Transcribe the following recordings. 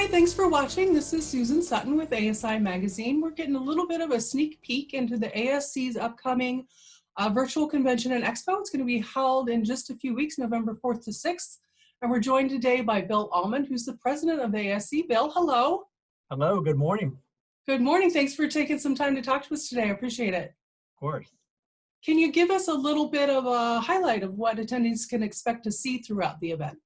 Hi, thanks for watching. This is Susan Sutton with ASI Magazine. We're getting a little bit of a sneak peek into the ASC's upcoming virtual convention and expo. It's going to be held in just a few weeks, November 4th to 6th. And we're joined today by Bill Allmond, who's the president of the ASC. Bill, hello. Hello, good morning. Good morning. Thanks for taking some time to talk to us today. I appreciate it. Of course. Can you give us a little bit of a highlight of what attendees can expect to see throughout the event?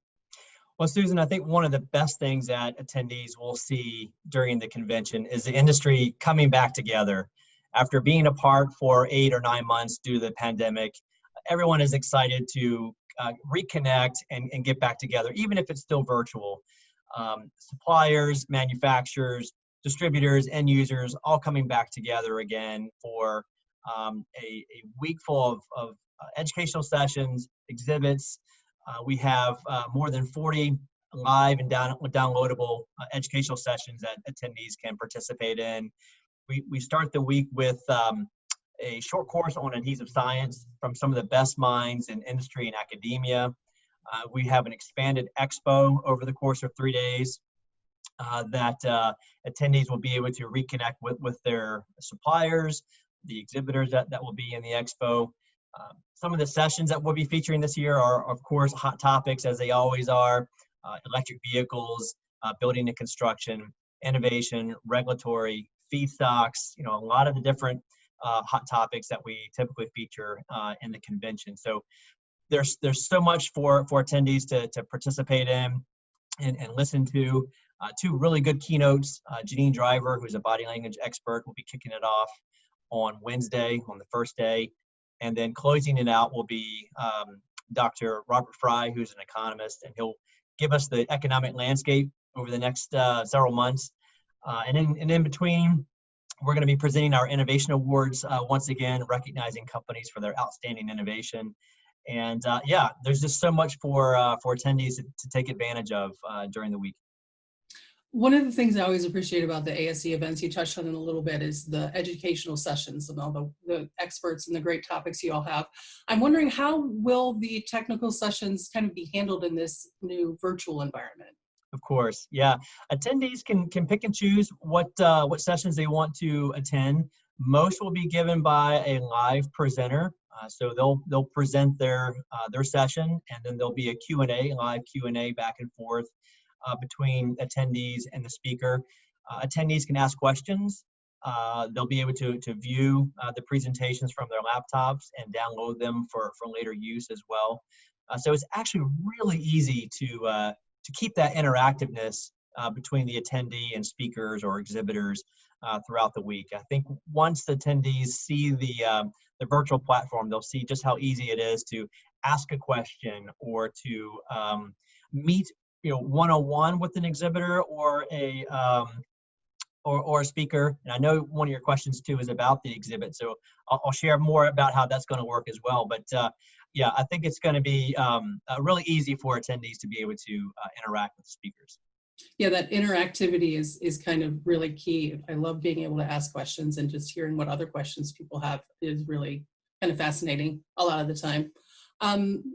Well, Susan, I think one of the best things that attendees will see during the convention is the industry coming back together. After being apart for 8 or 9 months due to the pandemic, everyone is excited to reconnect and get back together, even if it's still virtual. Suppliers, manufacturers, distributors, end users, all coming back together again for a week full of educational sessions, exhibits. We have more than 40 live and downloadable educational sessions that attendees can participate in. We start the week with a short course on adhesive science from some of the best minds in industry and academia. We have an expanded expo over the course of 3 days that attendees will be able to reconnect with their suppliers, the exhibitors that will be in the expo. Some of the sessions that we'll be featuring this year are, of course, hot topics, as they always are: electric vehicles, building and construction, innovation, regulatory, feedstocks, a lot of the different hot topics that we typically feature in the convention. So there's so much for attendees to participate in and listen to. 2 really good keynotes. Janine Driver, who's a body language expert, will be kicking it off on Wednesday, on the first day. And then closing it out will be Dr. Robert Fry, who's an economist, and he'll give us the economic landscape over the next several months. And in between, we're going to be presenting our innovation awards once again, recognizing companies for their outstanding innovation. And yeah, there's just so much for attendees to take advantage of during the week. One of the things I always appreciate about the ASC events, you touched on it a little bit, is the educational sessions and all the experts and the great topics you all have. I'm wondering, how will the technical sessions kind of be handled in this new virtual environment? Of course, yeah. Attendees can pick and choose what sessions they want to attend. Most will be given by a live presenter, so they'll present their session, and then there'll be a Q&A, live Q&A back and forth between attendees and the speaker. Attendees can ask questions. They'll be able to view the presentations from their laptops and download them for later use as well. So it's actually really easy to keep that interactiveness between the attendee and speakers or exhibitors throughout the week. I think once the attendees see the virtual platform, they'll see just how easy it is to ask a question or to meet one-on-one with an exhibitor or a speaker. And I know one of your questions too is about the exhibit, so I'll share more about how that's going to work as well. But yeah, I think it's going to be really easy for attendees to be able to interact with speakers. Yeah, that interactivity is kind of really key. I love being able to ask questions, and just hearing what other questions people have is really kind of fascinating a lot of the time.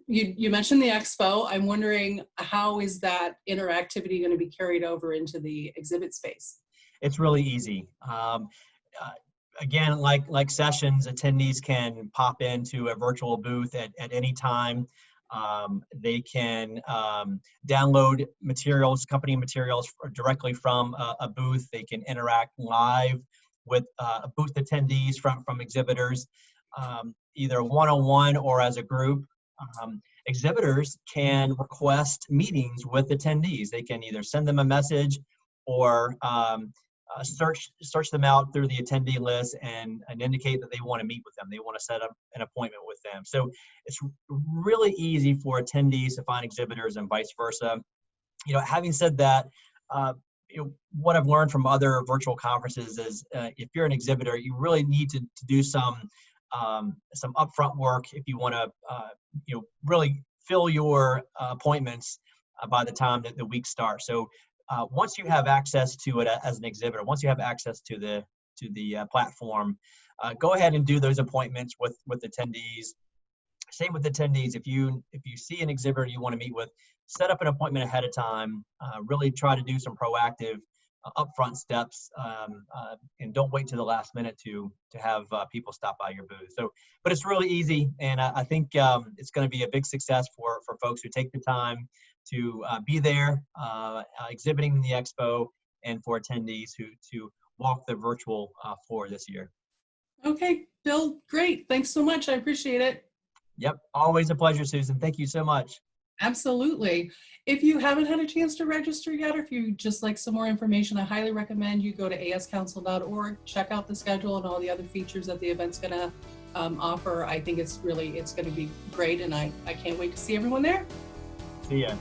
You mentioned the expo. I'm wondering, how is that interactivity going to be carried over into the exhibit space? It's really easy. Again, like sessions, attendees can pop into a virtual booth at any time. They can download materials, company materials directly from a booth. They can interact live with booth attendees from exhibitors, either one-on-one or as a group. Exhibitors can request meetings with attendees. They can either send them a message or search them out through the attendee list and indicate that they want to meet with them. They want to set up an appointment with them. So it's really easy for attendees to find exhibitors and vice versa. Having said that, what I've learned from other virtual conferences is if you're an exhibitor, you really need to do some upfront work if you want to really fill your appointments by the time that the week starts. So once you have access to it as an exhibitor, once you have access to the platform, go ahead and do those appointments with attendees. same with attendees. If you see an exhibitor you want to meet with, set up an appointment ahead of time. Really try to do some proactive upfront steps, and don't wait to the last minute to have people stop by your booth. So, but it's really easy, and I think it's going to be a big success for folks who take the time to be there, exhibiting in the expo, and for attendees who to walk the virtual floor this year. Okay, Bill, great. Thanks so much. I appreciate it. Yep, always a pleasure, Susan. Thank you so much. Absolutely. If you haven't had a chance to register yet, or if you just like some more information, I highly recommend you go to ascouncil.org, check out the schedule and all the other features that the event's going to offer. I think it's going to be great, and I can't wait to see everyone there. See ya.